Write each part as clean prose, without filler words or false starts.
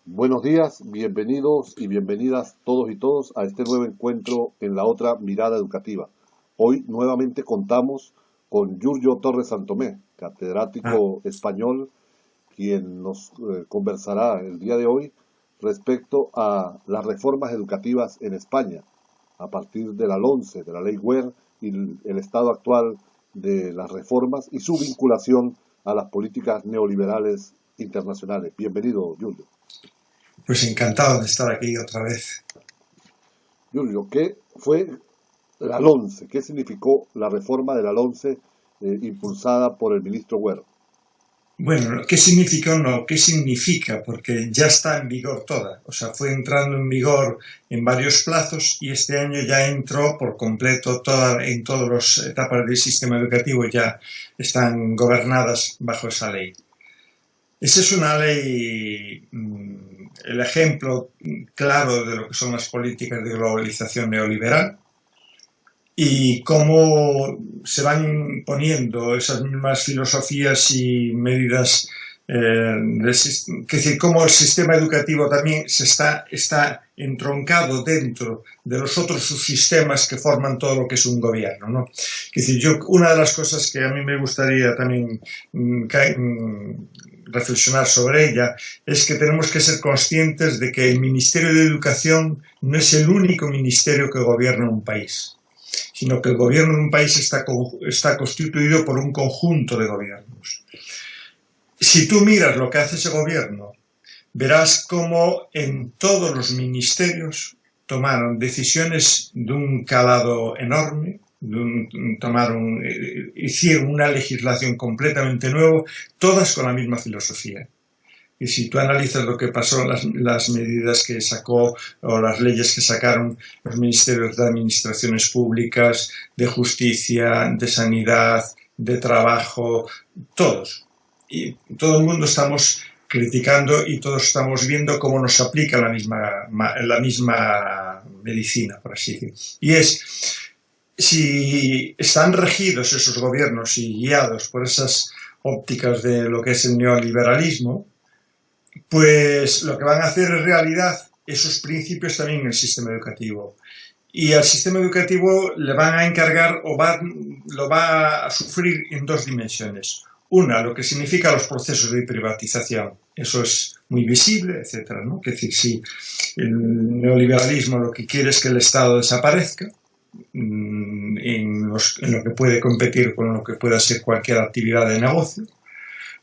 Buenos días, bienvenidos y bienvenidas todos y todos a este nuevo encuentro en la otra mirada educativa. Hoy nuevamente contamos con Giorgio Torres Santomé, Ah, catedrático español, quien nos conversará el día de hoy respecto a las reformas educativas en España, a partir de la LONCE, de la Ley Wert y el estado actual de las reformas y su vinculación a las políticas neoliberales internacionales. Bienvenido, Giorgio. pues encantado de estar aquí otra vez. Julio, ¿qué fue la LONCE? ¿Qué significó la reforma de la LONCE impulsada por el ministro Wert? Bueno, ¿qué significa o no? ¿Qué significa? Porque ya está en vigor toda. O sea, fue entrando en vigor en varios plazos y este año ya entró por completo en todas las etapas del sistema educativo ya están gobernadas bajo esa ley. Esa es una ley, el ejemplo claro de lo que son las políticas de globalización neoliberal, y cómo se van poniendo esas mismas filosofías y medidas, es decir, cómo el sistema educativo también está entroncado dentro de los otros subsistemas que forman todo lo que es un gobierno, ¿no? Es decir, una de las cosas que a mí me gustaría también reflexionar sobre ella es que tenemos que ser conscientes de que el Ministerio de Educación no es el único ministerio que gobierna un país, sino que el gobierno de un país está constituido por un conjunto de gobiernos. Si tú miras lo que hace ese gobierno, verás cómo en todos los ministerios tomaron decisiones de un calado enorme, hicieron una legislación completamente nueva, todas con la misma filosofía. Y si tú analizas lo que pasó, las medidas que sacó o las leyes que sacaron los ministerios de administraciones públicas, de justicia, de sanidad, de trabajo, todos. Y todo el mundo estamos criticando y todos estamos viendo cómo nos aplica la misma medicina, por así decirlo. Y si están regidos esos gobiernos y guiados por esas ópticas de lo que es el neoliberalismo, pues lo que van a hacer es realidad esos principios también en el sistema educativo. Y al sistema educativo le van a encargar lo va a sufrir en dos dimensiones. Una, lo que significa los procesos de privatización. Eso es muy visible, etcétera, ¿no? Es decir, si el neoliberalismo lo que quiere es que el Estado desaparezca, en lo que puede competir con lo que pueda ser cualquier actividad de negocio,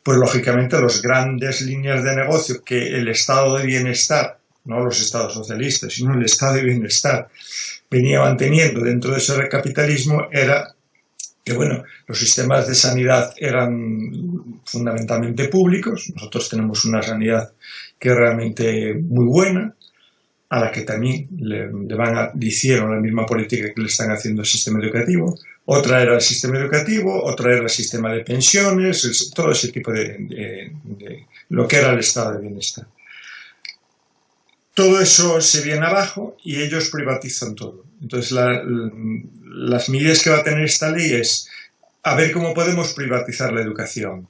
pues lógicamente las grandes líneas de negocio que el estado de bienestar, no los estados socialistas, sino el estado de bienestar, venía manteniendo dentro de ese capitalismo, era que, bueno, los sistemas de sanidad eran fundamentalmente públicos. Nosotros tenemos una sanidad que es realmente muy buena, a la que también le hicieron la misma política que le están haciendo al sistema educativo. Otra era el sistema educativo, otra era el sistema de pensiones, todo ese tipo de lo que era el estado de bienestar. Todo eso se viene abajo y ellos privatizan todo. Entonces, las medidas que va a tener esta ley es a ver cómo podemos privatizar la educación.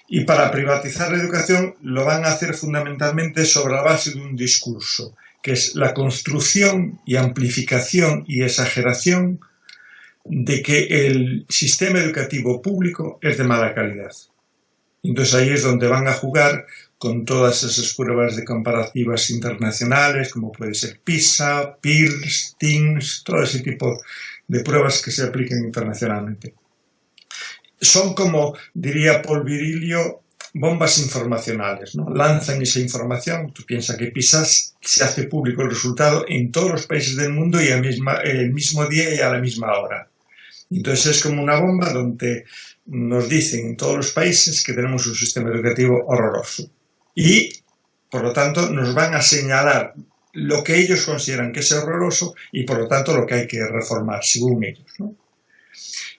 Y para privatizar la educación lo van a hacer fundamentalmente sobre la base de un discurso, que es la construcción y amplificación y exageración de que el sistema educativo público es de mala calidad. Entonces ahí es donde van a jugar con todas esas pruebas de comparativas internacionales, como puede ser PISA, PIRLS, TIMSS, todo ese tipo de pruebas que se aplican internacionalmente. Son como, diría Paul Virilio, bombas informacionales, ¿no? Lanzan esa información, tú piensas que PISA se hace público el resultado en todos los países del mundo y el mismo día y a la misma hora. Entonces es como una bomba donde nos dicen en todos los países que tenemos un sistema educativo horroroso. Y, por lo tanto, nos van a señalar lo que ellos consideran que es horroroso y, por lo tanto, lo que hay que reformar, según ellos, ¿no?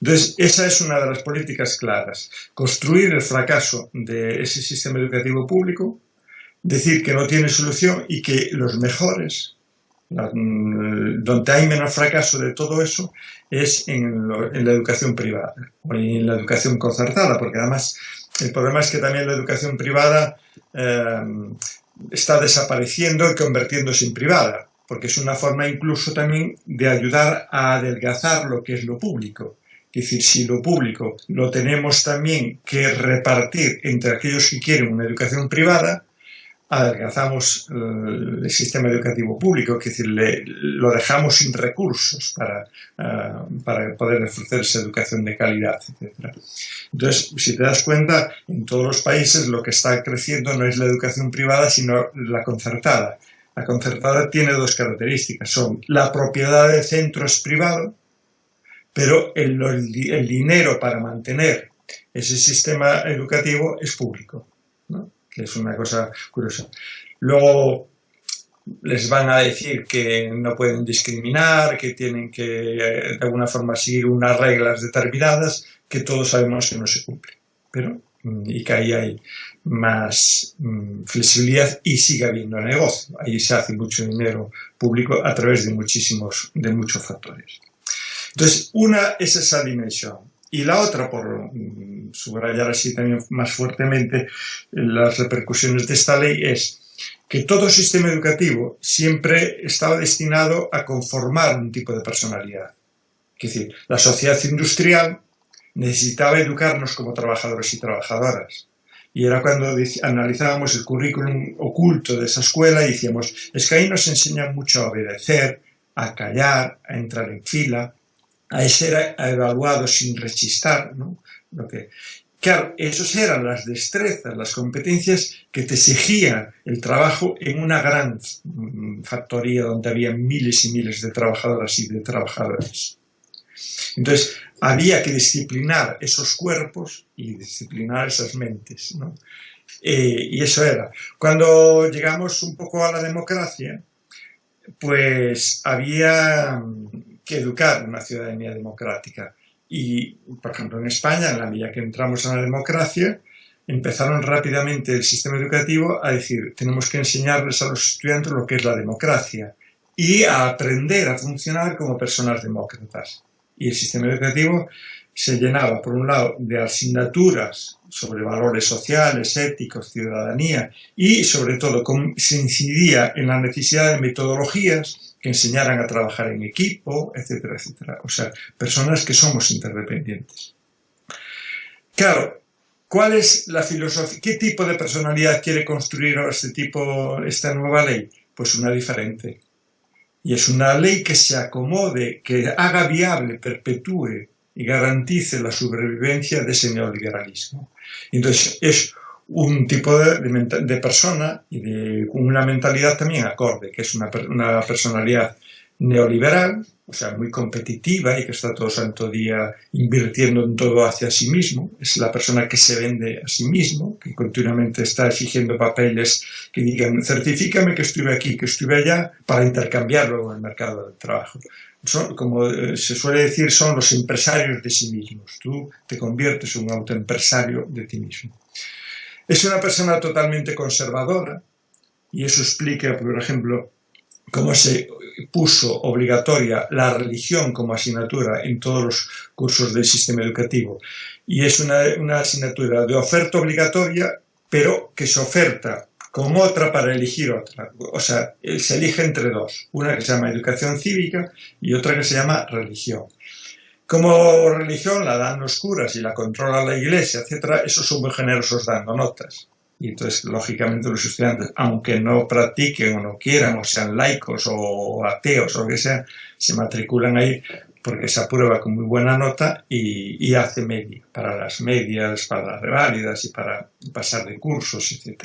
Entonces, esa es una de las políticas claras. Construir el fracaso de ese sistema educativo público, decir que no tiene solución y que los mejores, donde hay menos fracaso de todo eso, es en la educación privada o en la educación concertada, porque además el problema es que también la educación privada está desapareciendo y convirtiéndose en privada, porque es una forma incluso también de ayudar a adelgazar lo que es lo público. Es decir, si lo público lo tenemos también que repartir entre aquellos que quieren una educación privada, adelgazamos el sistema educativo público, es decir, lo dejamos sin recursos para poder ofrecer esa educación de calidad, etc. Entonces, si te das cuenta, en todos los países lo que está creciendo no es la educación privada, sino la concertada. La concertada tiene dos características, son la propiedad del centro es privado, pero el dinero para mantener ese sistema educativo es público, ¿no? Que es una cosa curiosa. Luego les van a decir que no pueden discriminar, que tienen que de alguna forma seguir unas reglas determinadas que todos sabemos que no se cumplen. Pero, y que ahí hay más flexibilidad y sigue habiendo negocio. Ahí se hace mucho dinero público a través de muchos factores. Entonces, una es esa dimensión. Y la otra, por subrayar así también más fuertemente las repercusiones de esta ley, es que todo sistema educativo siempre estaba destinado a conformar un tipo de personalidad. Es decir, la sociedad industrial necesitaba educarnos como trabajadores y trabajadoras. Y era cuando analizábamos el currículum oculto de esa escuela y decíamos, es que ahí nos enseñan mucho a obedecer, a callar, a entrar en fila, a ser evaluados sin rechistar, ¿no? Claro, esas eran las destrezas, las competencias que te exigía el trabajo en una gran factoría donde había miles y miles de trabajadoras y de trabajadores. Entonces, había que disciplinar esos cuerpos y disciplinar esas mentes, ¿no? Y eso era. Cuando llegamos un poco a la democracia, pues había que educar una ciudadanía democrática. Y, por ejemplo, en España, en la medida que entramos en la democracia, empezaron rápidamente el sistema educativo a decir, tenemos que enseñarles a los estudiantes lo que es la democracia y a aprender a funcionar como personas demócratas. Y el sistema educativo se llenaba, por un lado, de asignaturas sobre valores sociales, éticos, ciudadanía y, sobre todo, se incidía en la necesidad de metodologías que enseñaran a trabajar en equipo, etcétera, etcétera. O sea, personas que somos interdependientes. Claro, ¿cuál es la filosofía? ¿Qué tipo de personalidad quiere construir esta nueva ley? Pues una diferente. Y es una ley que se acomode, que haga viable, perpetúe y garantice la sobrevivencia de ese neoliberalismo. Entonces, es un tipo de persona y de una mentalidad también acorde, que es una personalidad neoliberal, o sea, muy competitiva y que está todo santo día invirtiendo en todo hacia sí mismo. Es la persona que se vende a sí mismo, que continuamente está exigiendo papeles que digan, certifícame que estuve aquí, que estuve allá, para intercambiarlo en el mercado del trabajo. Como se suele decir, son los empresarios de sí mismos. Tú te conviertes en un autoempresario de ti mismo. Es una persona totalmente conservadora y eso explica, por ejemplo, cómo se puso obligatoria la religión como asignatura en todos los cursos del sistema educativo. Y es una asignatura de oferta obligatoria, pero que se oferta con otra para elegir otra. O sea, se elige entre dos. Una que se llama educación cívica y otra que se llama religión. Como religión la dan los curas y la controla la iglesia, etc. Esos son muy generosos dando notas. Y entonces, lógicamente, los estudiantes, aunque no practiquen o no quieran, o sean laicos o ateos o lo que sea, se matriculan ahí porque se aprueba con muy buena nota y hace media, para las medias, para las reválidas y para pasar de cursos, etc.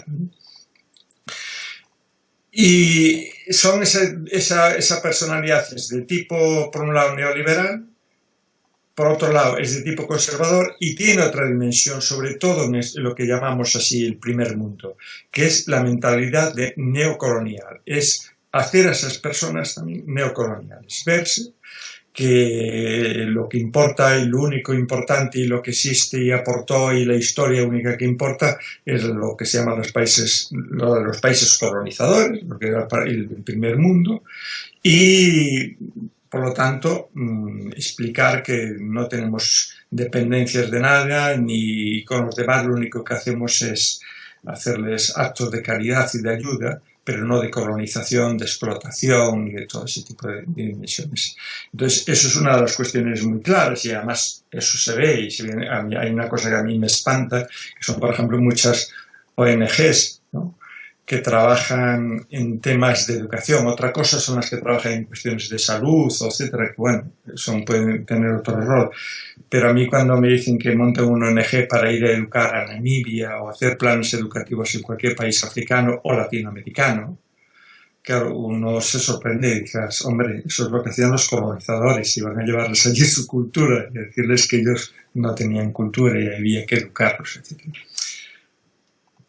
Y son esa personalidad es de tipo, por un lado, neoliberal, por otro lado, es de tipo conservador y tiene otra dimensión, sobre todo en lo que llamamos así el primer mundo, que es la mentalidad de neocolonial. Es hacer a esas personas también neocoloniales, verse que lo que importa y lo único importante y lo que existe y aportó y la historia única que importa es lo que se llama los países colonizadores, lo que era el primer mundo, y por lo tanto, explicar que no tenemos dependencias de nada, ni con los demás lo único que hacemos es hacerles actos de caridad y de ayuda, pero no de colonización, de explotación y de todo ese tipo de dimensiones. Entonces, eso es una de las cuestiones muy claras y además eso se ve y se ve. Hay una cosa que a mí me espanta, que son, por ejemplo, muchas ONGs, ¿no?, que trabajan en temas de educación. Otra cosa son las que trabajan en cuestiones de salud, etcétera, que bueno, pueden tener otro rol. Pero a mí cuando me dicen que montan una ONG para ir a educar a Namibia o hacer planes educativos en cualquier país africano o latinoamericano, claro, uno se sorprende y dices, hombre, eso es lo que hacían los colonizadores, iban a llevarles allí su cultura y decirles que ellos no tenían cultura y había que educarlos, etcétera.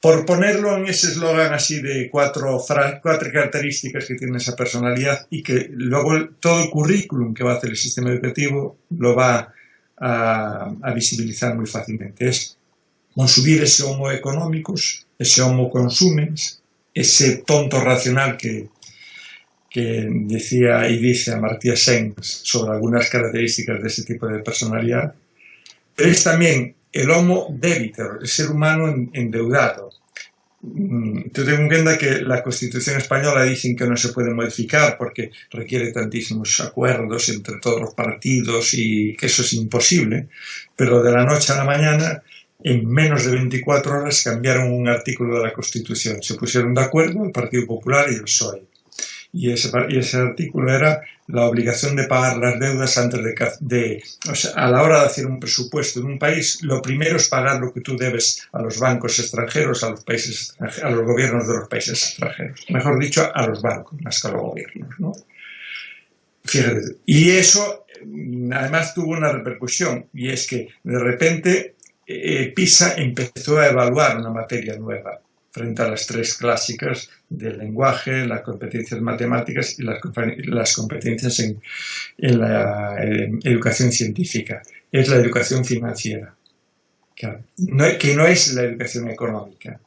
Por ponerlo en ese eslogan así de cuatro características que tiene esa personalidad y que luego todo el currículum que va a hacer el sistema educativo lo va a visibilizar muy fácilmente. Es consumir ese homo económicos, ese homo consumens, ese tonto racional que decía y dice Amartya Sen sobre algunas características de ese tipo de personalidad. Pero es también el homo debitor, el ser humano endeudado. Tú ten en cuenta que la Constitución española dicen que no se puede modificar porque requiere tantísimos acuerdos entre todos los partidos y que eso es imposible, pero de la noche a la mañana, en menos de 24 horas, cambiaron un artículo de la Constitución. Se pusieron de acuerdo el Partido Popular y el PSOE. Y ese artículo era la obligación de pagar las deudas antes o sea, a la hora de hacer un presupuesto en un país, lo primero es pagar lo que tú debes a los bancos extranjeros, a los países extranjeros, a los gobiernos de los países extranjeros. Mejor dicho, a los bancos, más que a los gobiernos, ¿no? Fíjate. Y eso, además, tuvo una repercusión, y es que, de repente, PISA empezó a evaluar una materia nueva frente a las tres clásicas del lenguaje, las competencias matemáticas y las competencias en la educación científica. Es la educación financiera, claro. Que no es la educación económica,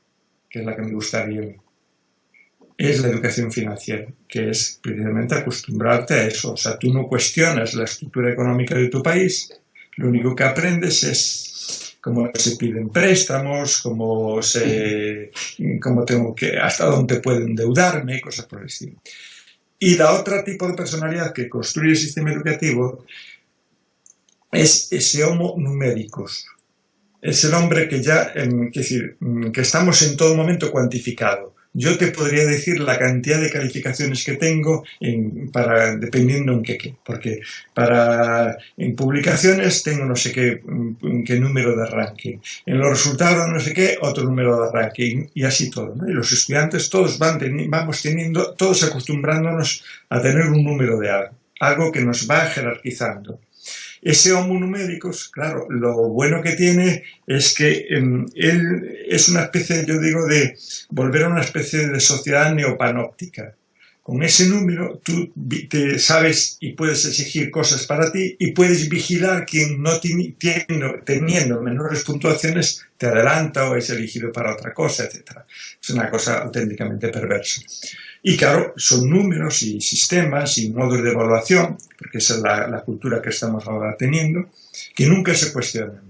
que es la que me gustaría a mí. Es la educación financiera, que es precisamente acostumbrarte a eso. O sea, tú no cuestionas la estructura económica de tu país, lo único que aprendes es cómo se piden préstamos, hasta dónde puedo endeudarme, cosas por el estilo. Y la otra tipo de personalidad que construye el sistema educativo es ese homo numéricos. Es el hombre que ya, que estamos en todo momento cuantificado. Yo te podría decir la cantidad de calificaciones que tengo dependiendo en qué, porque en publicaciones tengo no sé qué número de ranking, en los resultados no sé qué otro número de ranking y así todo, ¿no? Y los estudiantes todos todos acostumbrándonos a tener un número de algo que nos va jerarquizando. Ese homo numéricos, claro, lo bueno que tiene es que él es una especie, yo digo, de volver a una especie de sociedad neopanóptica. Con ese número tú te sabes y puedes exigir cosas para ti y puedes vigilar quien no teniendo menores puntuaciones te adelanta o es elegido para otra cosa, etc. Es una cosa auténticamente perversa. Y claro, son números y sistemas y modos de evaluación, porque esa es la cultura que estamos ahora teniendo, que nunca se cuestionan.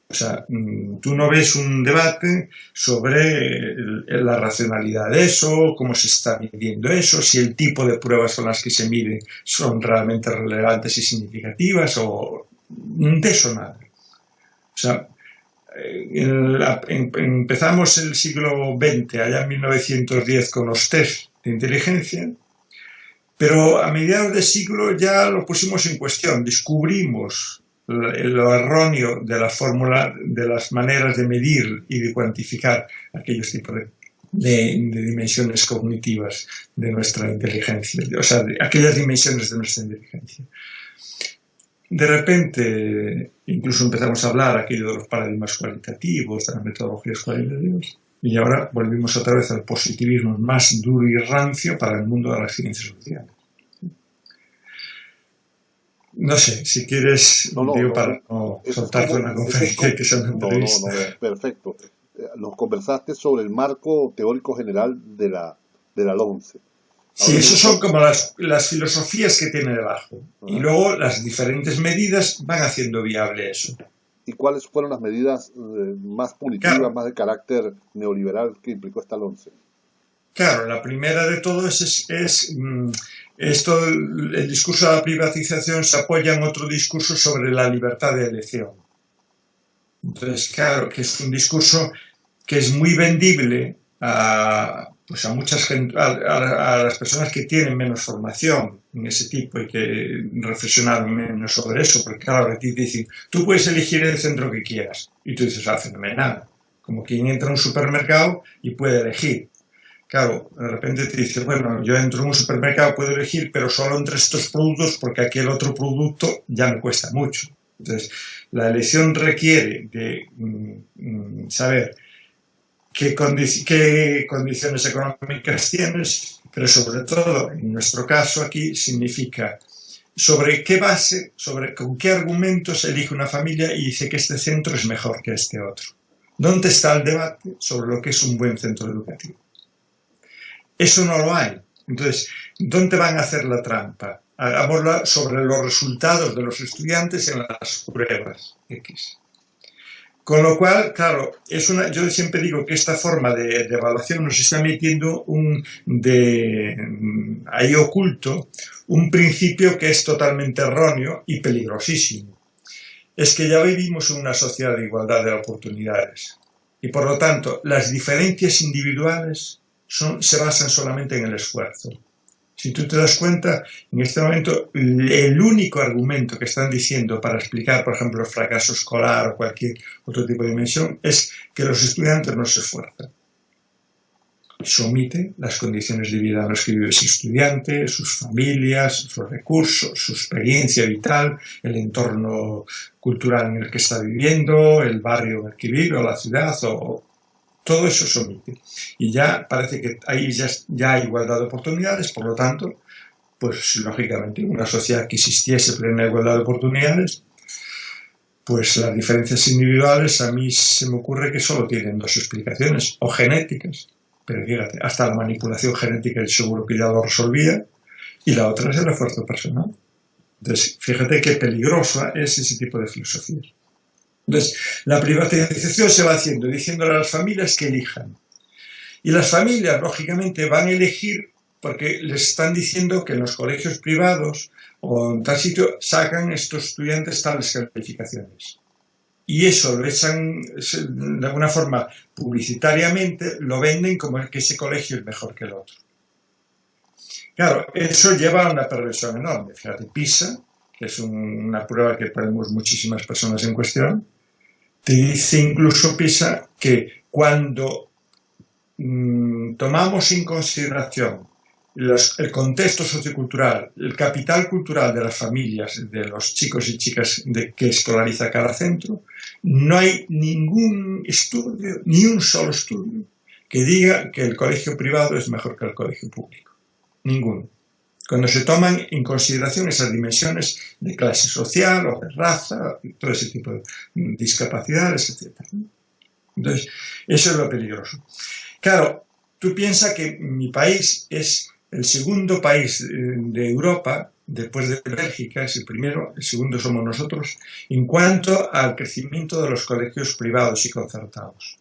O sea, tú no ves un debate sobre la racionalidad de eso, cómo se está midiendo eso, si el tipo de pruebas con las que se miden son realmente relevantes y significativas, o de eso nada. O sea, empezamos el siglo XX, allá en 1910, con los test de inteligencia, pero a mediados de siglo ya lo pusimos en cuestión, descubrimos lo erróneo de la fórmula, de las maneras de medir y de cuantificar aquellos tipos de dimensiones cognitivas de nuestra inteligencia, o sea, de aquellas dimensiones de nuestra inteligencia. De repente, incluso empezamos a hablar aquello de los paradigmas cualitativos, de las metodologías cualitativas, y ahora volvimos otra vez al positivismo más duro y rancio para el mundo de las ciencias sociales. No sé, si quieres, para no soltarte una conferencia que sea una entrevista. Perfecto. Nos conversaste sobre el marco teórico general de la LOMCE. Sí, esos son como las filosofías que tiene debajo. Y luego las diferentes medidas van haciendo viable eso. y cuáles fueron las medidas más punitivas, Claro, más de carácter neoliberal que implicó esta LONCE. claro, la primera de todo esto, el discurso de la privatización se apoya en otro discurso sobre la libertad de elección. Entonces, claro, que es un discurso que es muy vendible pues a a las personas que tienen menos formación en ese tipo y que reflexionaron menos sobre eso, porque claro, a ti te dicen, tú puedes elegir el centro que quieras, y tú dices, fenomenal, como quien entra a un supermercado y puede elegir. Claro, de repente te dice, bueno, yo entro en un supermercado, puedo elegir, pero solo entre estos productos porque aquel otro producto ya me cuesta mucho. Entonces, la elección requiere de saber qué condiciones económicas tienes, pero sobre todo, en nuestro caso aquí, significa sobre qué base, con qué argumentos elige una familia y dice que este centro es mejor que este otro. ¿Dónde está el debate sobre lo que es un buen centro educativo? Eso no lo hay. Entonces, ¿dónde van a hacer la trampa? Hagámosla sobre los resultados de los estudiantes en las pruebas X. Con lo cual, claro, yo siempre digo que esta forma de evaluación nos está metiendo ahí oculto un principio que es totalmente erróneo y peligrosísimo. Es que ya vivimos en una sociedad de igualdad de oportunidades y por lo tanto las diferencias individuales se basan solamente en el esfuerzo. Si tú te das cuenta, en este momento el único argumento que están diciendo para explicar, por ejemplo, el fracaso escolar o cualquier otro tipo de dimensión es que los estudiantes no se esfuerzan. Se omite las condiciones de vida en las que vive ese estudiante, sus familias, sus recursos, su experiencia vital, el entorno cultural en el que está viviendo, el barrio en el que vive o la ciudad todo eso se omite. Y ya parece que ahí ya hay igualdad de oportunidades, por lo tanto, pues lógicamente en una sociedad que existiese plena igualdad de oportunidades, pues las diferencias individuales a mí se me ocurre que solo tienen dos explicaciones, o genéticas, pero fíjate, hasta la manipulación genética seguro que ya lo resolvía, y la otra es el esfuerzo personal. Entonces, fíjate qué peligrosa es ese tipo de filosofía. Entonces, la privatización se va haciendo, diciéndole a las familias que elijan. Y las familias, lógicamente, van a elegir porque les están diciendo que en los colegios privados o en tal sitio sacan estos estudiantes tales calificaciones. Y eso lo echan, de alguna forma, publicitariamente, lo venden como que ese colegio es mejor que el otro. Claro, eso lleva a una perversión enorme. Fíjate, PISA, que es una prueba que ponemos muchísimas personas en cuestión, te dice incluso PISA que cuando tomamos en consideración el contexto sociocultural, el capital cultural de las familias, de los chicos y chicas que escolariza cada centro, no hay ningún estudio, ni un solo estudio, que diga que el colegio privado es mejor que el colegio público. Ninguno. Cuando se toman en consideración esas dimensiones de clase social o de raza, todo ese tipo de discapacidades, etc. Entonces, eso es lo peligroso. Claro, tú piensas que mi país es el segundo país de Europa, después de Bélgica, es el primero, el segundo somos nosotros, en cuanto al crecimiento de los colegios privados y concertados.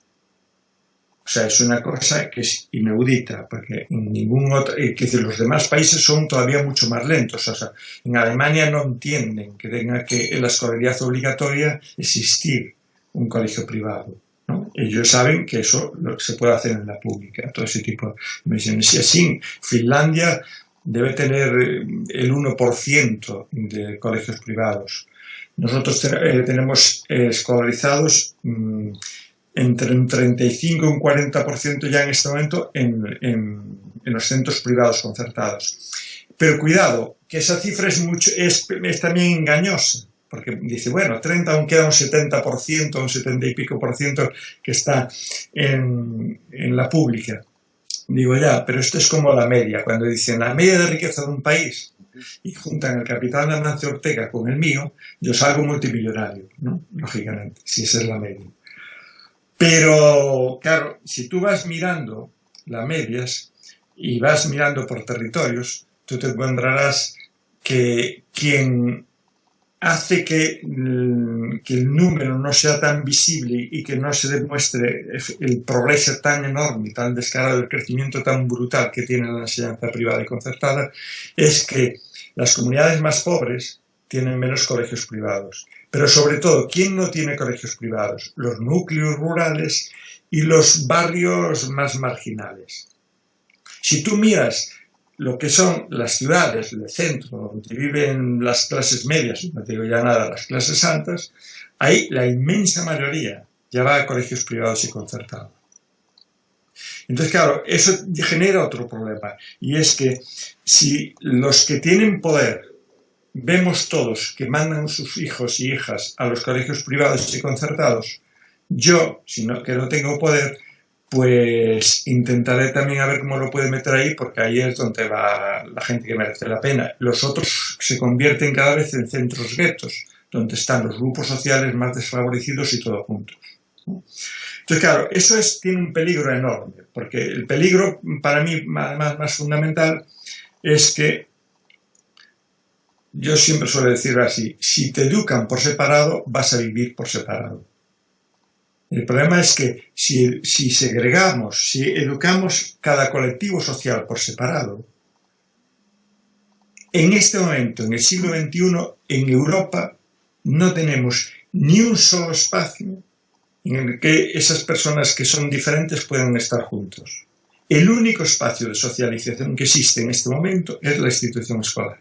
O sea, es una cosa que es inaudita, porque en ningún otro, los demás países son todavía mucho más lentos. O sea, en Alemania no entienden que tenga que en la escolaridad obligatoria existir un colegio privado, ¿no? Ellos saben que eso se puede hacer en la pública, todo ese tipo de dimensiones. Y así, Finlandia debe tener el 1% de colegios privados. Nosotros tenemos escolarizados entre un 35 y un 40% ya en este momento en los centros privados concertados. Pero cuidado, que esa cifra es también engañosa, porque dice, bueno, 30 aún queda un 70%, un 70 y pico por ciento que está en la pública. Digo, ya, pero esto es como la media. Cuando dicen la media de riqueza de un país y juntan el capital de Amancio Ortega con el mío, yo salgo multimillonario, ¿no? Lógicamente, si esa es la media. Pero, claro, si tú vas mirando las medias y vas mirando por territorios, tú te encontrarás que quien hace que el número no sea tan visible y que no se demuestre el progreso tan enorme, tan descarado, el crecimiento tan brutal que tiene la enseñanza privada y concertada, es que las comunidades más pobres tienen menos colegios privados. Pero sobre todo, ¿quién no tiene colegios privados? Los núcleos rurales y los barrios más marginales. Si tú miras lo que son las ciudades, el centro, donde viven las clases medias, no digo ya nada, las clases altas, ahí la inmensa mayoría ya va a colegios privados y concertados. Entonces, claro, eso genera otro problema, y es que si los que tienen poder vemos todos que mandan a sus hijos y hijas a los colegios privados y concertados, yo, que no tengo poder, pues intentaré también a ver cómo lo puede meter ahí, porque ahí es donde va la gente que merece la pena. Los otros se convierten cada vez en centros guetos, donde están los grupos sociales más desfavorecidos y todos juntos. Entonces, claro, eso tiene un peligro enorme, porque el peligro para mí más fundamental es que yo siempre suelo decir así: si te educan por separado, vas a vivir por separado. El problema es que si segregamos, si educamos cada colectivo social por separado, en este momento, en el siglo XXI, en Europa, no tenemos ni un solo espacio en el que esas personas que son diferentes puedan estar juntos. El único espacio de socialización que existe en este momento es la institución escolar.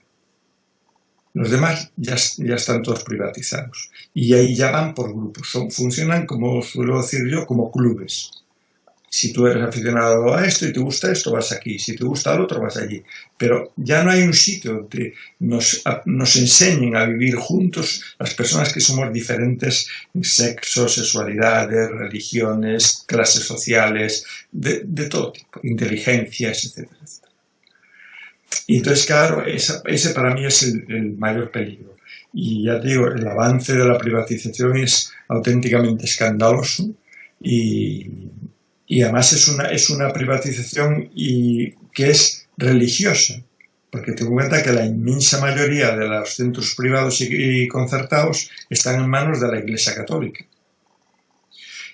Los demás ya están todos privatizados. Y ahí ya van por grupos. Funcionan, como suelo decir yo, como clubes. Si tú eres aficionado a esto y te gusta esto, vas aquí. Si te gusta al otro, vas allí. Pero ya no hay un sitio donde nos enseñen a vivir juntos las personas que somos diferentes en sexo, sexualidades, religiones, clases sociales, de todo tipo, inteligencias, etcétera, etcétera. Y entonces, claro, ese para mí es el mayor peligro. Y ya te digo, el avance de la privatización es auténticamente escandaloso y además es una privatización que es religiosa, porque ten en cuenta que la inmensa mayoría de los centros privados y concertados están en manos de la Iglesia Católica.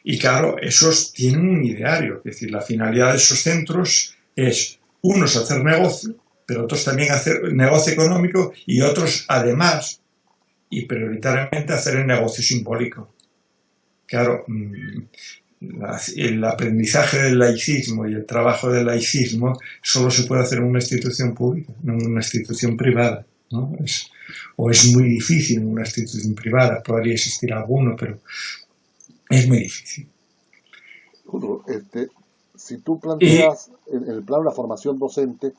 Y claro, esos tienen un ideario, es decir, la finalidad de esos centros es, unos, hacer negocio, pero otros también hacer negocio económico, y otros además y prioritariamente hacer el negocio simbólico. Claro, el aprendizaje del laicismo y el trabajo del laicismo solo se puede hacer en una institución pública, no en una institución privada, ¿no? Es muy difícil en una institución privada, podría existir alguno, pero es muy difícil. Si tú planteas el plan de la formación docente,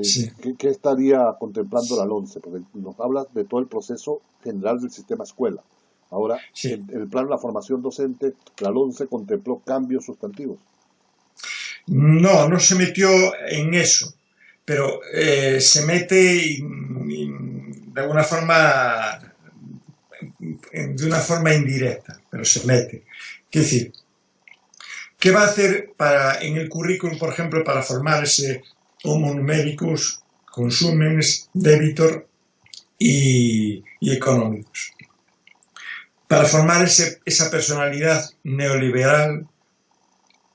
sí. ¿qué estaría contemplando la LONCE? Porque nos hablas de todo el proceso general del sistema escuela. Ahora, sí. el plan de la formación docente, la LONCE contempló cambios sustantivos. No se metió en eso, pero se mete de alguna forma, indirecta, pero se mete. Quiero decir, ¿qué va a hacer en el currículum, por ejemplo, para formar ese homo numericus, consumens, debitor y económicos? Para formar esa personalidad neoliberal,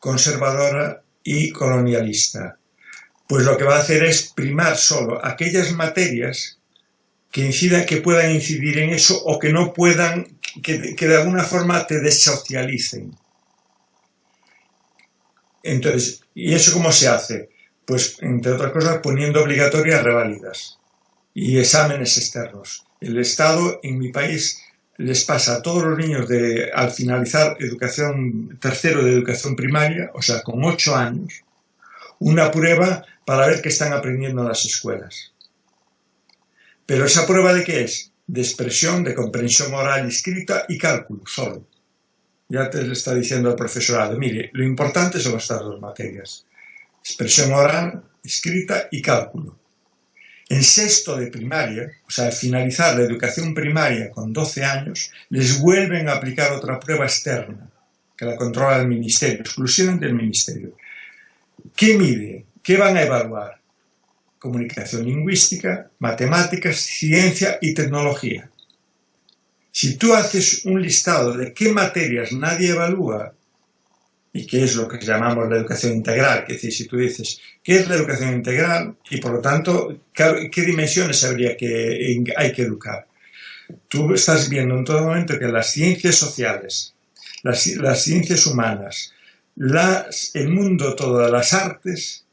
conservadora y colonialista. Pues lo que va a hacer es primar solo aquellas materias que puedan incidir en eso, o que no puedan, que de alguna forma te desocialicen. Entonces, ¿y eso cómo se hace? Pues, entre otras cosas, poniendo obligatorias reválidas y exámenes externos. El Estado en mi país les pasa a todos los niños al finalizar tercero de educación primaria, o sea, con 8 años, una prueba para ver qué están aprendiendo en las escuelas. Pero ¿esa prueba de qué es? De expresión, de comprensión oral y escrita y cálculo, solo. Ya te le está diciendo al profesorado, mire, lo importante son estas dos materias: expresión oral, escrita y cálculo. En sexto de primaria, o sea, al finalizar la educación primaria con 12 años, les vuelven a aplicar otra prueba externa, que la controla el ministerio, exclusivamente el ministerio. ¿Qué mide? ¿Qué van a evaluar? Comunicación lingüística, matemáticas, ciencia y tecnología. Si tú haces un listado de qué materias nadie evalúa, y qué es lo que llamamos la educación integral, es decir, si tú dices, ¿qué es la educación integral? Y por lo tanto, ¿qué dimensiones hay que educar? Tú estás viendo en todo momento que las ciencias sociales, las ciencias humanas, el mundo todo de las artes,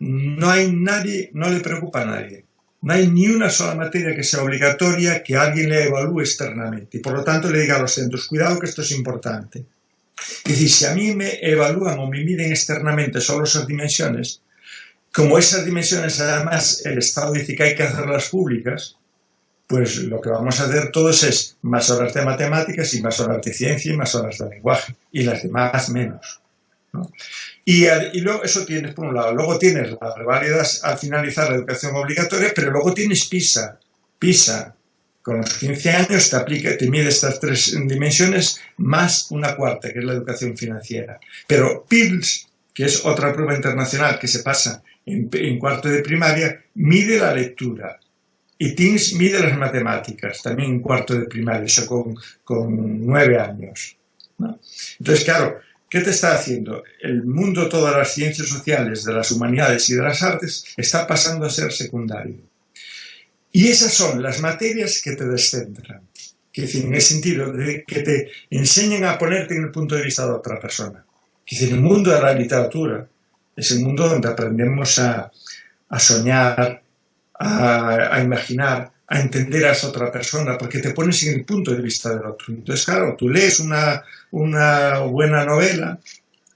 no le preocupa a nadie. No hay ni una sola materia que sea obligatoria que alguien le evalúe externamente. Y por lo tanto le diga a los centros, cuidado que esto es importante. Es decir, si a mí me evalúan o me miden externamente solo esas dimensiones, como esas dimensiones además el Estado dice que hay que hacerlas públicas, pues lo que vamos a hacer todos es más horas de matemáticas y más horas de ciencia y más horas de lenguaje, y las demás menos, ¿no? Y luego eso tienes por un lado. Luego tienes las reválidas al finalizar la educación obligatoria, pero luego tienes PISA. PISA, con los 15 años te mide estas 3 dimensiones más una cuarta, que es la educación financiera. Pero PIRLS, que es otra prueba internacional que se pasa en cuarto de primaria, mide la lectura. Y TIMSS mide las matemáticas, también en cuarto de primaria, eso con 9 años, ¿no? Entonces, claro, ¿qué te está haciendo? El mundo, todas las ciencias sociales, de las humanidades y de las artes, está pasando a ser secundario. Y esas son las materias que te descentran. Es decir, en el sentido de que te enseñen a ponerte en el punto de vista de otra persona. Es decir, el mundo de la literatura es el mundo donde aprendemos a soñar, a imaginar, a entender a esa otra persona, porque te pones en el punto de vista del otro. Entonces, claro, tú lees una buena novela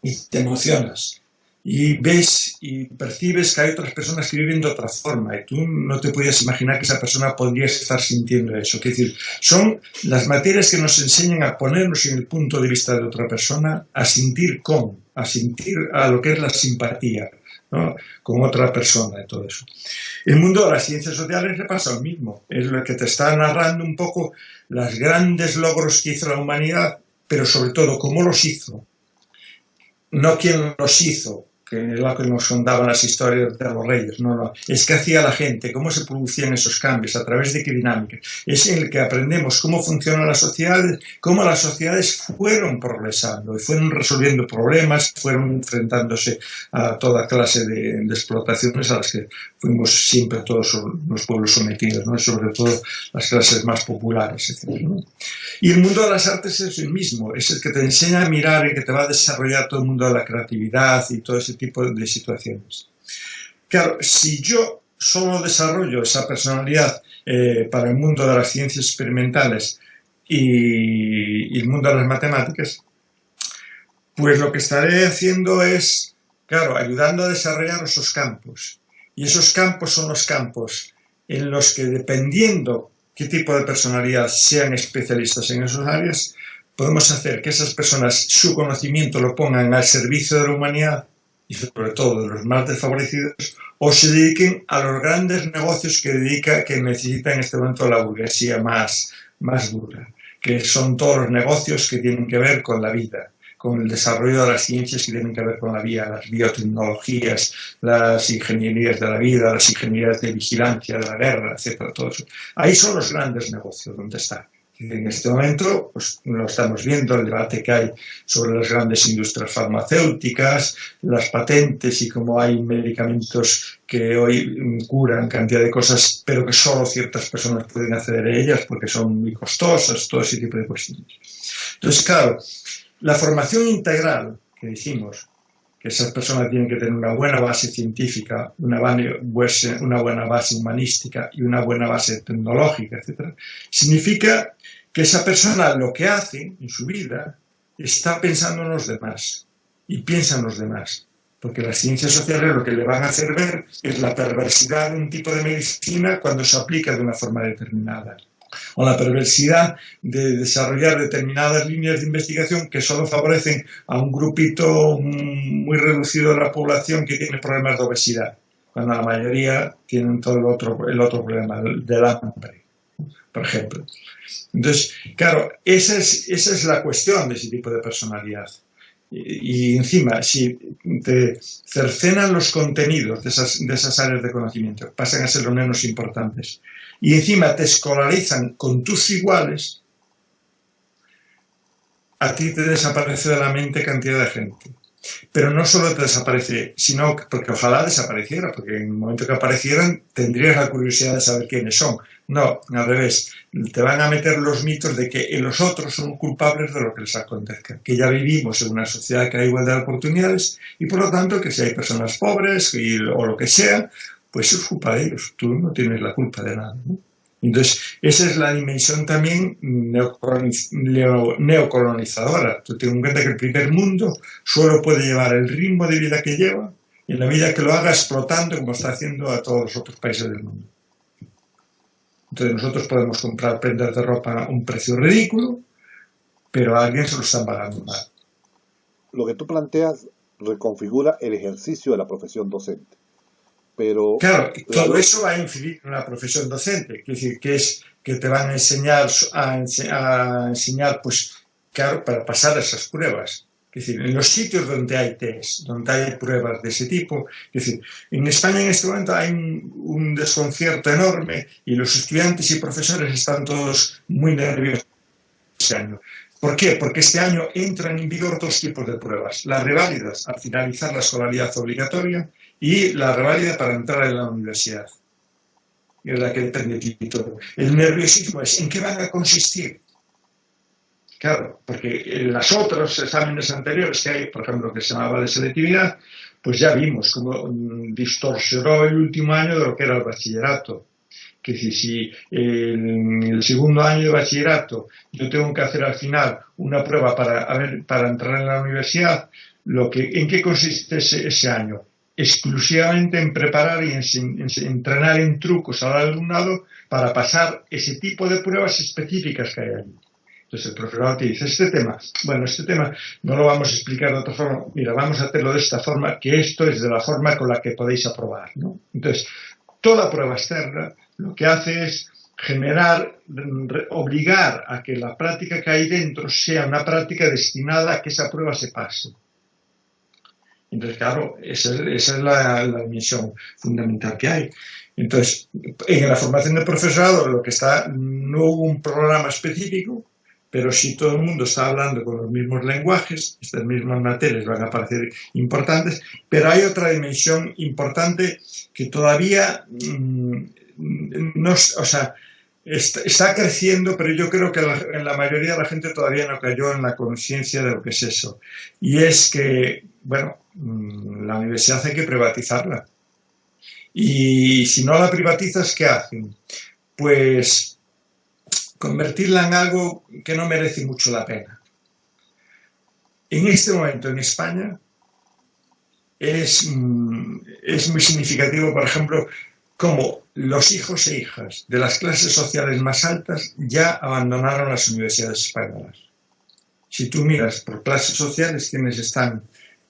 y te emocionas. Y ves y percibes que hay otras personas que viven de otra forma y tú no te podías imaginar que esa persona podría estar sintiendo eso. Es decir, son las materias que nos enseñan a ponernos en el punto de vista de otra persona, a sentir a lo que es la simpatía, ¿no?, con otra persona y todo eso. El mundo de las ciencias sociales le pasa lo mismo. Es lo que te está narrando un poco los grandes logros que hizo la humanidad, pero sobre todo cómo los hizo. No quién los hizo, que es lo que nos contaban las historias de los reyes, no, es que hacía la gente, cómo se producían esos cambios, a través de qué dinámicas. Es en el que aprendemos cómo funcionan las sociedades, cómo las sociedades fueron progresando y fueron resolviendo problemas, fueron enfrentándose a toda clase de explotaciones a las que fuimos siempre todos los pueblos sometidos, ¿no?, sobre todo las clases más populares, etc., ¿no? Y el mundo de las artes es el mismo, es el que te enseña a mirar y que te va a desarrollar todo el mundo de la creatividad y todo ese tipo de situaciones. Claro, si yo solo desarrollo esa personalidad para el mundo de las ciencias experimentales y el mundo de las matemáticas, pues lo que estaré haciendo es, claro, ayudando a desarrollar esos campos. Y esos campos son los campos en los que, dependiendo qué tipo de personalidad sean especialistas en esas áreas, podemos hacer que esas personas su conocimiento lo pongan al servicio de la humanidad y sobre todo de los más desfavorecidos, o se dediquen a los grandes negocios que necesita en este momento la burguesía más dura, que son todos los negocios que tienen que ver con la vida, con el desarrollo de las ciencias que tienen que ver con la vida, las biotecnologías, las ingenierías de la vida, las ingenierías de vigilancia de la guerra, etcétera, todo eso. Ahí son los grandes negocios donde está. En este momento pues, lo estamos viendo, el debate que hay sobre las grandes industrias farmacéuticas, las patentes y cómo hay medicamentos que hoy curan cantidad de cosas, pero que solo ciertas personas pueden acceder a ellas porque son muy costosas, todo ese tipo de cuestiones. Entonces, claro, la formación integral que dijimos, que esas personas tienen que tener una buena base científica, una buena base humanística y una buena base tecnológica, etc., significa que esa persona lo que hace en su vida está pensando en los demás y piensa en los demás. Porque las ciencias sociales lo que le van a hacer ver es la perversidad de un tipo de medicina cuando se aplica de una forma determinada, o la perversidad de desarrollar determinadas líneas de investigación que solo favorecen a un grupito muy reducido de la población que tiene problemas de obesidad, cuando la mayoría tienen todo el otro problema, del hambre, por ejemplo. Entonces, claro, esa es la cuestión de ese tipo de personalidad. Y encima, si te cercenan los contenidos de esas áreas de conocimiento, pasan a ser los menos importantes, y encima te escolarizan con tus iguales, a ti te desaparece de la mente cantidad de gente. Pero no solo te desaparece, sino porque ojalá desapareciera, porque en el momento que aparecieran tendrías la curiosidad de saber quiénes son. No, al revés, te van a meter los mitos de que los otros son culpables de lo que les acontezca, que ya vivimos en una sociedad que hay igualdad de oportunidades y por lo tanto que si hay personas pobres o lo que sea, pues es culpa de ellos, tú no tienes la culpa de nada, ¿no? Entonces, esa es la dimensión también neocolonizadora. Tú ten en cuenta que el primer mundo solo puede llevar el ritmo de vida que lleva y en la medida que lo haga explotando como está haciendo a todos los otros países del mundo. Entonces nosotros podemos comprar prendas de ropa a un precio ridículo, pero a alguien se lo están pagando mal. Lo que tú planteas reconfigura el ejercicio de la profesión docente. Pero claro, todo eso va a incidir en la profesión docente, es decir, que te van a enseñar, pues, claro, para pasar esas pruebas. Es decir, en los sitios donde hay test, donde hay pruebas de ese tipo, es decir, en España en este momento hay un desconcierto enorme y los estudiantes y profesores están todos muy nerviosos este año. ¿Por qué? Porque este año entran en vigor dos tipos de pruebas. Las reválidas al finalizar la escolaridad obligatoria y la reválida para entrar en la universidad. Y es la que depende de todo. El nerviosismo es ¿en qué van a consistir? Claro, porque en los otros exámenes anteriores que hay, por ejemplo, que se llamaba de selectividad, pues ya vimos cómo distorsionó el último año de lo que era el bachillerato. Que si en el segundo año de bachillerato yo tengo que hacer al final una prueba para entrar en la universidad, ¿en qué consiste ese año? Exclusivamente en preparar y en entrenar en trucos al alumnado para pasar ese tipo de pruebas específicas que hay allí. Entonces el profesor te dice, este tema no lo vamos a explicar de otra forma, mira, vamos a hacerlo de esta forma, que esto es de la forma con la que podéis aprobar, ¿no? Entonces, toda prueba externa lo que hace es obligar a que la práctica que hay dentro sea una práctica destinada a que esa prueba se pase. Entonces, claro, esa es la dimensión fundamental que hay. Entonces, en la formación de profesorado no hubo un programa específico, pero si todo el mundo está hablando con los mismos lenguajes, estas mismas materias van a parecer importantes, pero hay otra dimensión importante que todavía está creciendo, pero yo creo que en la mayoría de la gente todavía no cayó en la conciencia de lo que es eso. Y es que, bueno, la universidad hay que privatizarla. Y si no la privatizas, ¿qué hacen? Pues convertirla en algo que no merece mucho la pena. En este momento en España es muy significativo, por ejemplo, cómo los hijos e hijas de las clases sociales más altas ya abandonaron las universidades españolas. Si tú miras por clases sociales quienes están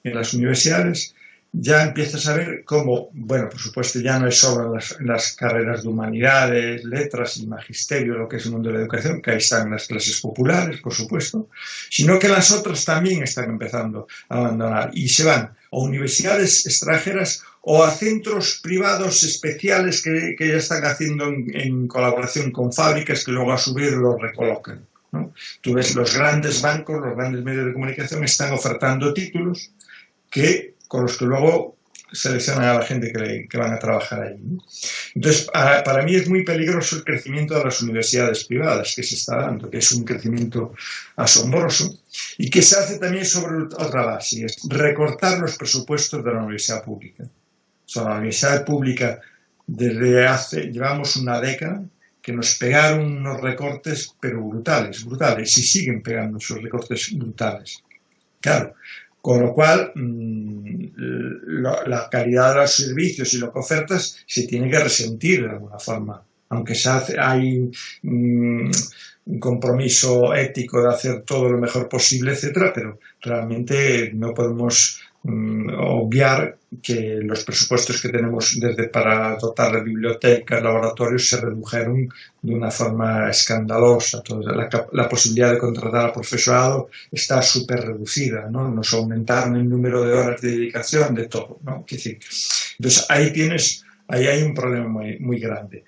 en las universidades, ya empiezas a ver cómo, bueno, por supuesto ya no es solo en las carreras de humanidades, letras y magisterio, lo que es el mundo de la educación, que ahí están las clases populares, por supuesto, sino que las otras también están empezando a abandonar y se van a universidades extranjeras o a centros privados especiales que ya están haciendo en colaboración con fábricas que luego a su vez los recolocan, ¿no? Tú ves los grandes bancos, los grandes medios de comunicación están ofertando títulos con los que luego seleccionan a la gente que van a trabajar ahí, ¿no? Entonces, para mí es muy peligroso el crecimiento de las universidades privadas que se está dando, que es un crecimiento asombroso y que se hace también sobre otra base, es recortar los presupuestos de la universidad pública. O sea, la universidad pública llevamos una década que nos pegaron unos recortes, pero brutales, y siguen pegando esos recortes brutales. Claro. Con lo cual, la calidad de los servicios y lo que ofertas se tiene que resentir de alguna forma. Aunque hay un compromiso ético de hacer todo lo mejor posible, etcétera, pero realmente no podemos obviar que los presupuestos que tenemos para dotar de bibliotecas, laboratorios, se redujeron de una forma escandalosa. La posibilidad de contratar al profesorado está súper reducida, ¿no? Nos aumentaron el número de horas de dedicación, de todo, ¿no? Entonces ahí hay un problema muy, muy grande.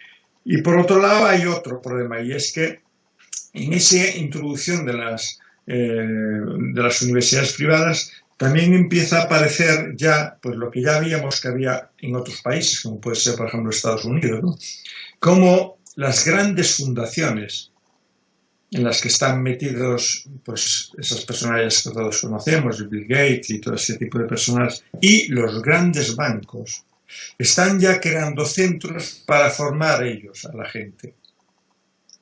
Y por otro lado hay otro problema, y es que en esa introducción de de las universidades privadas, también empieza a aparecer ya, pues lo que ya habíamos que había en otros países, como puede ser, por ejemplo, Estados Unidos, ¿no? Como las grandes fundaciones en las que están metidos, pues, esas personalidades que todos conocemos, Bill Gates y todo ese tipo de personas, y los grandes bancos, están ya creando centros para formar ellos a la gente.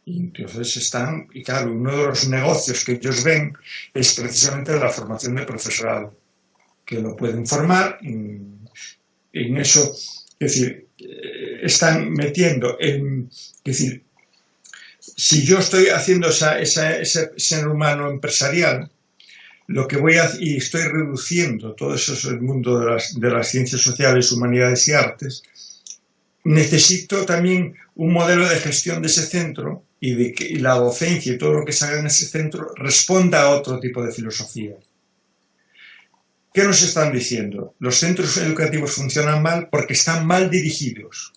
Y entonces están, y claro, uno de los negocios que ellos ven es precisamente la formación de profesorado, que lo pueden formar en eso, es decir, están metiendo en, es decir, si yo estoy haciendo ese ser humano empresarial, lo que voy a y estoy reduciendo todo eso es el mundo de las ciencias sociales, humanidades y artes, necesito también un modelo de gestión de ese centro y la docencia y todo lo que se haga en ese centro responda a otro tipo de filosofía. ¿Qué nos están diciendo? Los centros educativos funcionan mal porque están mal dirigidos.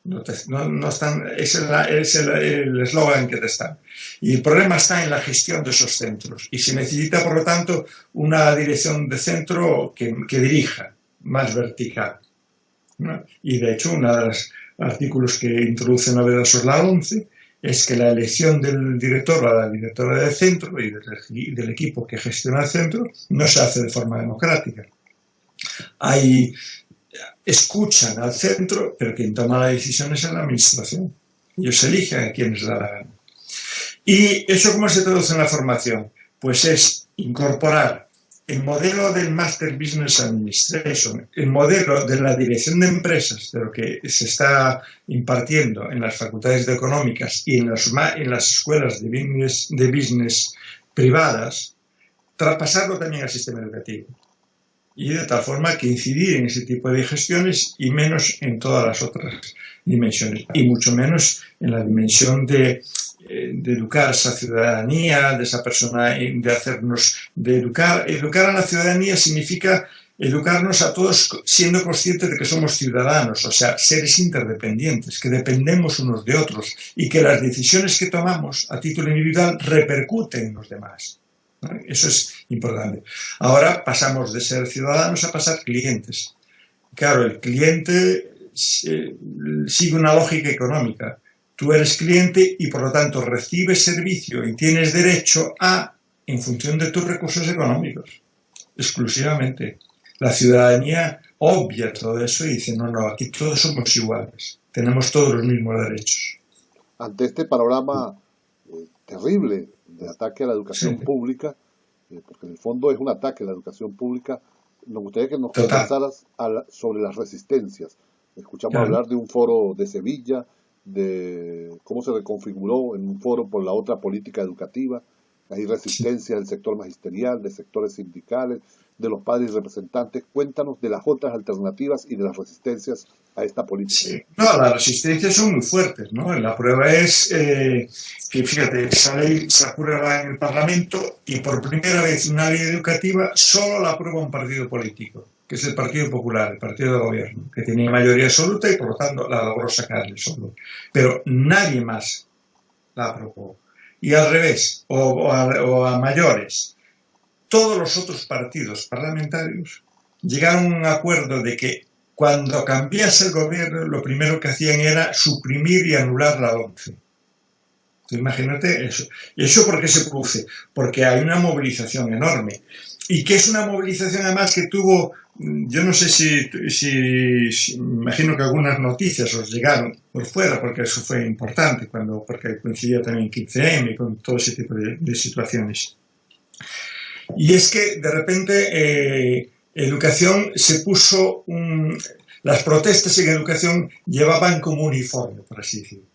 No están, es el eslogan que te están. Y el problema está en la gestión de esos centros. Y se necesita, por lo tanto, una dirección de centro que dirija, más vertical, ¿no? Y de hecho, uno de los artículos que introduce novedosos la 11 es que la elección del director o la directora del centro y del equipo que gestiona el centro no se hace de forma democrática. Escuchan al centro, pero quien toma la decisión es la administración. Ellos eligen a quienes les da la gana. ¿Y eso cómo se traduce en la formación? Pues es incorporar el modelo del Master Business Administration, el modelo de la dirección de empresas, de lo que se está impartiendo en las facultades de económicas y en las escuelas de business privadas, traspasarlo también al sistema educativo. Y de tal forma que incidir en ese tipo de gestiones y menos en todas las otras dimensiones, y mucho menos en la dimensión de educar a esa ciudadanía, de esa persona, de educar. Educar a la ciudadanía significa educarnos a todos siendo conscientes de que somos ciudadanos, o sea, seres interdependientes, que dependemos unos de otros y que las decisiones que tomamos a título individual repercuten en los demás. Eso es importante. Ahora pasamos de ser ciudadanos a pasar clientes. Claro, el cliente sigue una lógica económica. Tú eres cliente y por lo tanto recibes servicio y tienes derecho en función de tus recursos económicos, exclusivamente. La ciudadanía obvia todo eso y dice, no, aquí todos somos iguales, tenemos todos los mismos derechos. Ante este panorama terrible de ataque a la educación pública, porque en el fondo es un ataque a la educación pública, nos gustaría que nos conversaras sobre las resistencias. Escuchamos hablar de un foro de Sevilla, de cómo se reconfiguró en un foro por la otra política educativa. Hay resistencia del sector magisterial, de sectores sindicales, de los padres y representantes. Cuéntanos de las otras alternativas y de las resistencias a esta política. Sí. No, las resistencias son muy fuertes, ¿no? La prueba es que, fíjate, esa ley se aprueba en el Parlamento y por primera vez una ley educativa solo la aprueba un partido político, que es el Partido Popular, el partido de gobierno, que tenía mayoría absoluta y por lo tanto la logró sacarle solo. Pero nadie más la aprobó. Y al revés, o a mayores, todos los otros partidos parlamentarios llegaron a un acuerdo de que cuando cambiase el gobierno, lo primero que hacían era suprimir y anular la 11. Imagínate eso. ¿Y eso por qué se produce? Porque hay una movilización enorme. Y que es una movilización además que tuvo, yo no sé si imagino que algunas noticias os llegaron por fuera, porque eso fue importante, porque coincidía también 15M con todo ese tipo de situaciones. Y es que de repente educación se puso, las protestas en educación llevaban como uniforme, por así decirlo.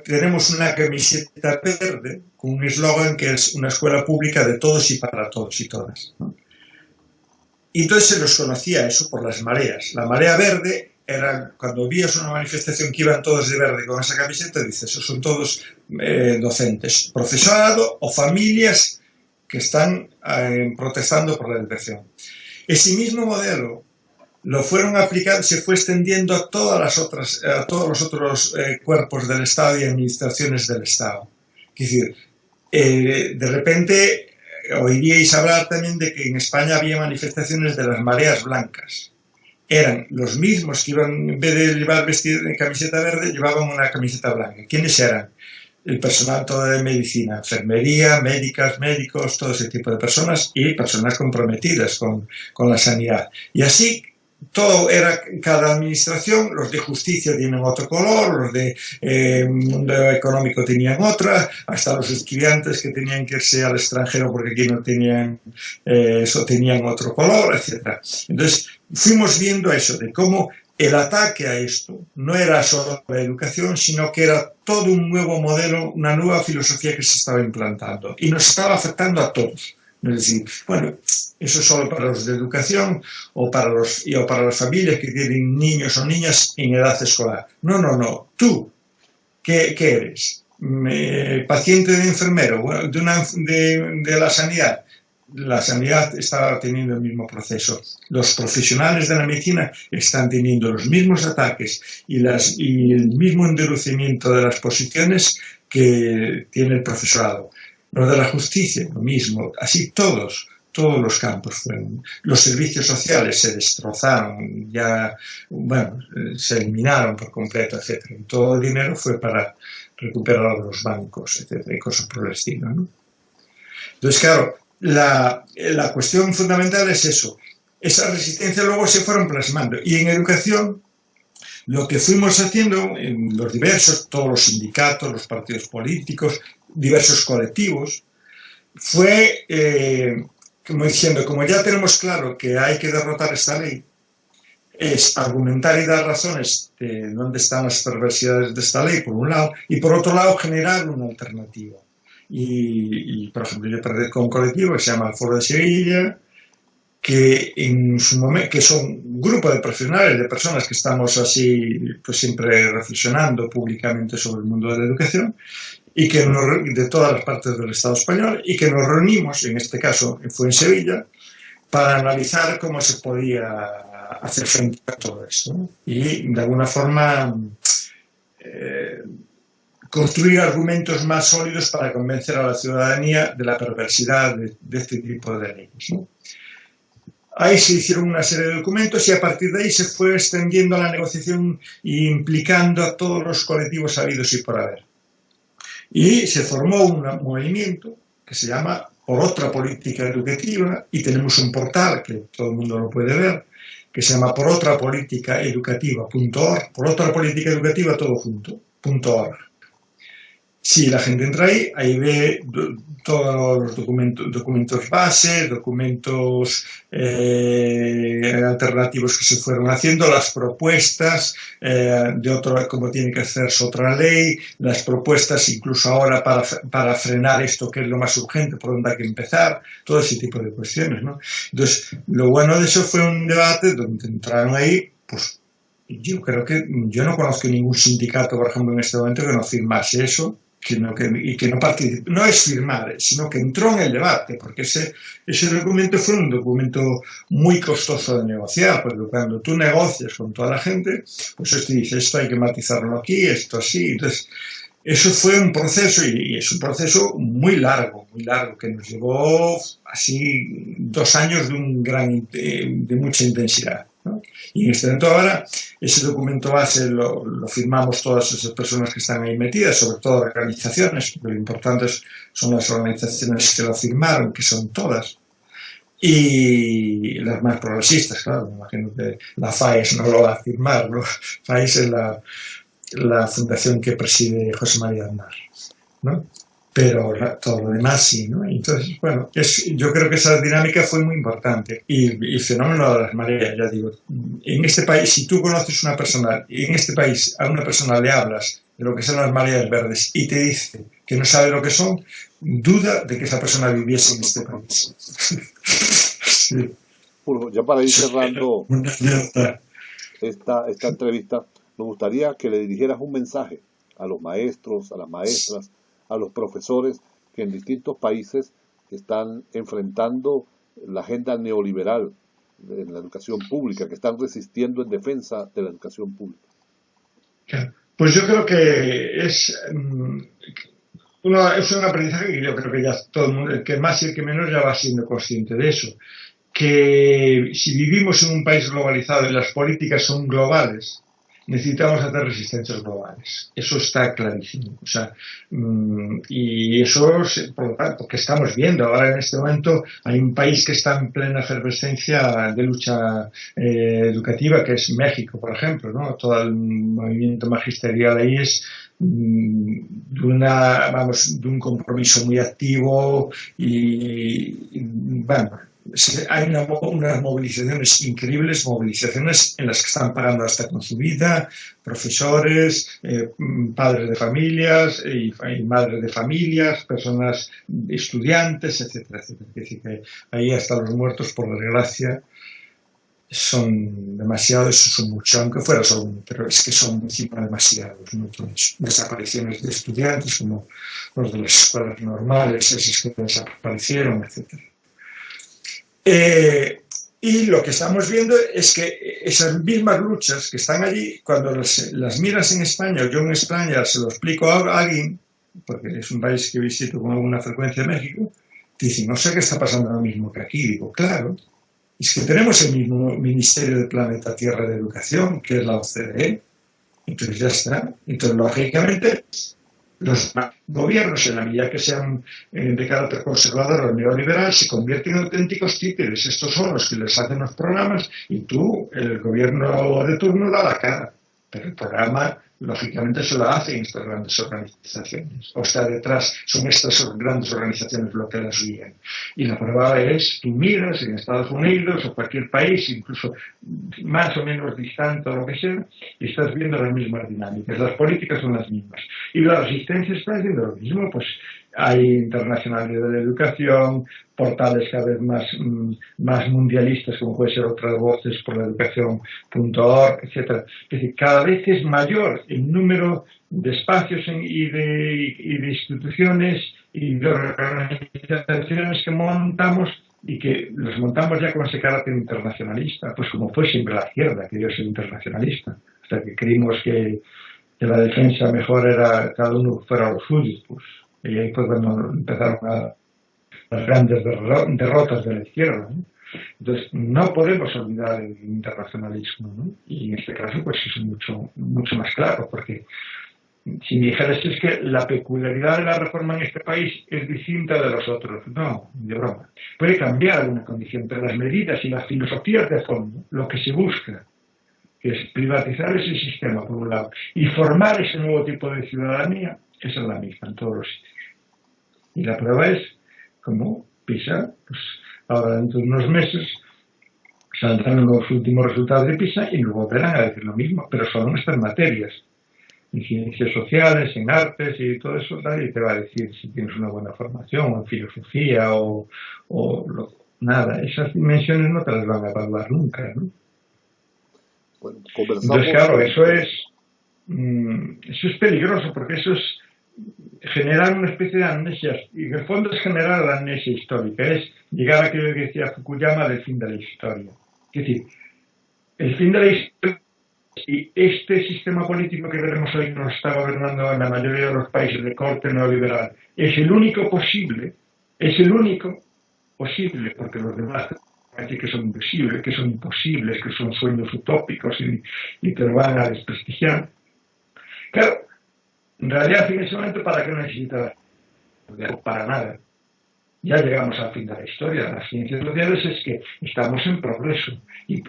Tenemos una camiseta verde con un eslogan que es una escuela pública de todos y para todos y todas, ¿no? Y entonces se los conocía eso por las mareas. La marea verde era cuando vías una manifestación que iban todos de verde con esa camiseta, dices, esos son todos docentes, profesorado o familias que están protestando por la educación. Ese mismo modelo lo fueron aplicando, se fue extendiendo a todos los otros cuerpos del Estado y administraciones del Estado. Es decir, de repente oiríais hablar también de que en España había manifestaciones de las mareas blancas. Eran los mismos que iban, en vez de llevar vestido de camiseta verde, llevaban una camiseta blanca. ¿Quiénes eran? El personal todo de medicina, enfermería, médicas, médicos, todo ese tipo de personas y personas comprometidas con la sanidad. Y así todo era, cada administración, los de justicia tienen otro color, los de mundo económico tenían otra, hasta los estudiantes que tenían que irse al extranjero porque aquí no tenían eso, tenían otro color, etc. Entonces fuimos viendo eso, de cómo el ataque a esto no era solo la educación, sino que era todo un nuevo modelo, una nueva filosofía que se estaba implantando y nos estaba afectando a todos. Es decir, bueno, eso es solo para los de educación o para las familias que tienen niños o niñas en edad escolar. No, no, no. Tú, ¿qué eres? ¿Paciente de enfermero? Bueno, de la sanidad. La sanidad está teniendo el mismo proceso. Los profesionales de la medicina están teniendo los mismos ataques y el mismo endurecimiento de las posiciones que tiene el profesorado. Los de la justicia, lo mismo. Así todos los campos fueron. Los servicios sociales se destrozaron, ya, bueno, se eliminaron por completo, etc. Y todo el dinero fue para recuperar los bancos, etc. Y cosas por el estilo, ¿no? Entonces, claro, la cuestión fundamental es eso. Esa resistencia luego se fueron plasmando. Y en educación, lo que fuimos haciendo en los diversos, todos los sindicatos, los partidos políticos, diversos colectivos, fue como diciendo, como ya tenemos claro que hay que derrotar esta ley, es argumentar y dar razones de dónde están las perversidades de esta ley, por un lado, y por otro lado generar una alternativa. Y por ejemplo, yo pertenezco a un colectivo que se llama el Foro de Sevilla, que en su momento, que son un grupo de profesionales, de personas que estamos así, pues siempre reflexionando públicamente sobre el mundo de la educación, y que de todas las partes del Estado español, y que nos reunimos, en este caso fue en Sevilla, para analizar cómo se podía hacer frente a todo esto, ¿no? Y de alguna forma construir argumentos más sólidos para convencer a la ciudadanía de la perversidad de este tipo de leyes, ¿no? Ahí se hicieron una serie de documentos y a partir de ahí se fue extendiendo la negociación e implicando a todos los colectivos habidos y por haber. Y se formó un movimiento que se llama Por Otra Política Educativa, y tenemos un portal que todo el mundo lo puede ver, que se llama porotrapoliticaeducativa.org, por otra política educativa todo junto, .org. Si la gente entra ahí ve todos los documentos base, documentos alternativos que se fueron haciendo, las propuestas de cómo tiene que hacerse otra ley, las propuestas incluso ahora para frenar esto que es lo más urgente, por dónde hay que empezar, todo ese tipo de cuestiones, ¿no? Entonces, lo bueno de eso fue un debate donde entraron ahí, pues yo creo que yo no conozco ningún sindicato, por ejemplo, en este momento que no firmase eso, y que no participe, no es firmar, sino que entró en el debate, porque ese documento fue un documento muy costoso de negociar, porque cuando tú negocias con toda la gente, pues esto dice, esto hay que matizarlo aquí, esto así, entonces eso fue un proceso, y es un proceso muy largo, que nos llevó así 2 años de mucha intensidad, ¿no? Y en este momento ahora, ese documento base lo firmamos todas esas personas que están ahí metidas, sobre todo organizaciones, porque lo importante son las organizaciones que lo firmaron, que son todas, y las más progresistas, claro, me imagino que la FAES no lo va a firmar, ¿no? FAES es la fundación que preside José María Aznar, ¿no? Pero todo lo demás sí, ¿no? Entonces, bueno, yo creo que esa dinámica fue muy importante. Y el fenómeno de las mareas, ya digo, en este país, si tú conoces una persona, y en este país a una persona le hablas de lo que son las mareas verdes y te dice que no sabe lo que son, duda de que esa persona viviese en este país. Sí. Bueno, ya para ir cerrando esta entrevista, nos gustaría que le dirigieras un mensaje a los maestros, a las maestras, a los profesores que en distintos países están enfrentando la agenda neoliberal en la educación pública, que están resistiendo en defensa de la educación pública. Pues yo creo que es es un aprendizaje que yo creo que ya todo el mundo, el que más y el que menos, ya va siendo consciente de eso. Que si vivimos en un país globalizado y las políticas son globales, necesitamos hacer resistencias globales. Eso está clarísimo. O sea, y eso, por lo tanto, que estamos viendo ahora en este momento, hay un país que está en plena efervescencia de lucha educativa, que es México, por ejemplo, ¿no? Todo el movimiento magisterial ahí es de un compromiso muy activo bueno, hay unas movilizaciones increíbles, movilizaciones en las que están pagando hasta con su vida, profesores, padres de familias y madres de familias, personas, estudiantes, etcétera, etcétera. Es decir, que ahí hasta los muertos, por desgracia, son demasiados, son muchos, aunque fuera solo uno, pero es que son encima demasiados, ¿no? Desapariciones de estudiantes, como los de las escuelas normales, esos que desaparecieron, etcétera. Y lo que estamos viendo es que esas mismas luchas que están allí, cuando las miras en España, yo en España se lo explico a alguien, porque es un país que visito con alguna frecuencia en México, dicen, no sé qué está pasando lo mismo que aquí. Digo, claro, es que tenemos el mismo Ministerio del Planeta Tierra de Educación, que es la OCDE, entonces ya está. Entonces, lógicamente, los gobiernos, en la medida que sean de carácter conservador o neoliberal, se convierten en auténticos títeres. Estos son los que les hacen los programas y tú, el gobierno de turno, da la cara. Pero el programa, lógicamente, se lo hacen estas grandes organizaciones. O está detrás, son estas grandes organizaciones lo que las guían. Y la prueba es, tú miras en Estados Unidos o cualquier país, incluso más o menos distante o lo que sea, y estás viendo las mismas dinámicas. Las políticas son las mismas. Y la resistencia está haciendo lo mismo, pues hay internacionales de la educación, portales cada vez más mundialistas, como puede ser Otras Voces por la Educación.org, etc. Es decir, cada vez es mayor el número de espacios y de instituciones y de organizaciones que montamos y que los montamos ya con ese carácter internacionalista, pues como fue siempre la izquierda, que yo soy internacionalista, hasta que creímos que la defensa mejor era cada uno fuera a los suyos, pues. Y ahí fue cuando empezaron las grandes derrotas de la izquierda, ¿no? Entonces, no podemos olvidar el internacionalismo, ¿no? Y en este caso, pues es mucho más claro, porque si me dijeras es que la peculiaridad de la reforma en este país es distinta de los otros, no, de broma. Puede cambiar alguna condición, pero las medidas y las filosofías de fondo, lo que se busca, que es privatizar ese sistema, por un lado, y formar ese nuevo tipo de ciudadanía, esa es la misma en todos los sitios. Y la prueba es, como PISA, pues ahora dentro de unos meses saldrán los últimos resultados de PISA y nos volverán a decir lo mismo, pero solo en estas materias, en ciencias sociales, en artes y todo eso, nadie te va a decir si tienes una buena formación, o en filosofía, nada, esas dimensiones no te las van a evaluar nunca, ¿no? Bueno, entonces, claro, eso es peligroso, porque eso es generar una especie de amnesia, y en el fondo es generar la amnesia histórica, es llegar a aquello que decía Fukuyama del fin de la historia. Es decir, el fin de la historia y este sistema político que veremos hoy que nos está gobernando en la mayoría de los países de corte neoliberal es el único posible, porque los demás que son imposibles, que son imposibles, que son sueños utópicos y te lo van a desprestigiar. Claro, en realidad, en ese momento, ¿para qué necesitas? Para nada. Ya llegamos al fin de la historia. Las ciencias sociales es que estamos en progreso y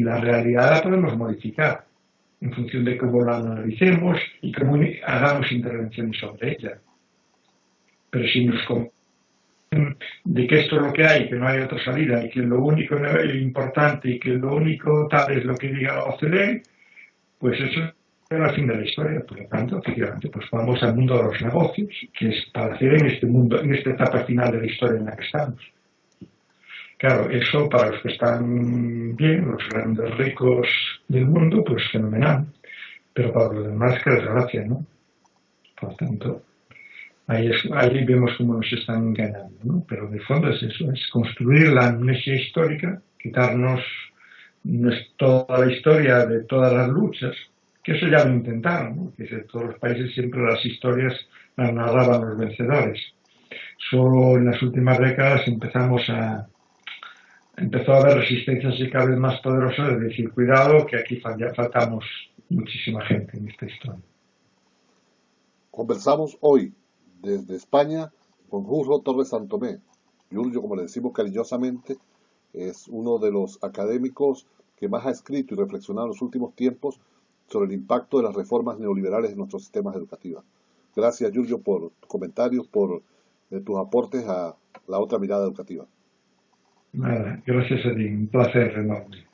la realidad la podemos modificar en función de cómo la analicemos y cómo hagamos intervenciones sobre ella. Pero si nos de que esto es lo que hay, que no hay otra salida y que lo único importante y que lo único tal es lo que diga la OCDE, pues eso es el fin de la historia. Por lo tanto, efectivamente, pues vamos al mundo de los negocios, que es para hacer en este mundo, en esta etapa final de la historia en la que estamos. Claro, eso para los que están bien, los grandes ricos del mundo, pues fenomenal. Pero para los demás, que desgracia, ¿no? Por lo tanto, ahí vemos cómo nos están engañando, ¿no? Pero de fondo es eso, es construir la amnesia histórica, quitarnos toda la historia de todas las luchas, que eso ya lo intentaron, ¿no? Que en todos los países siempre las historias las narraban los vencedores. Solo en las últimas décadas empezó a haber resistencias y cada vez más poderosas de decir, cuidado, que aquí faltamos muchísima gente en esta historia. Conversamos hoy desde España con Jurjo Torres Santomé. Giorgio, como le decimos cariñosamente, es uno de los académicos que más ha escrito y reflexionado en los últimos tiempos sobre el impacto de las reformas neoliberales en nuestros sistemas educativos. Gracias, Giorgio, por tus comentarios, por tus aportes a la otra mirada educativa. Nada, gracias a ti, un placer enorme.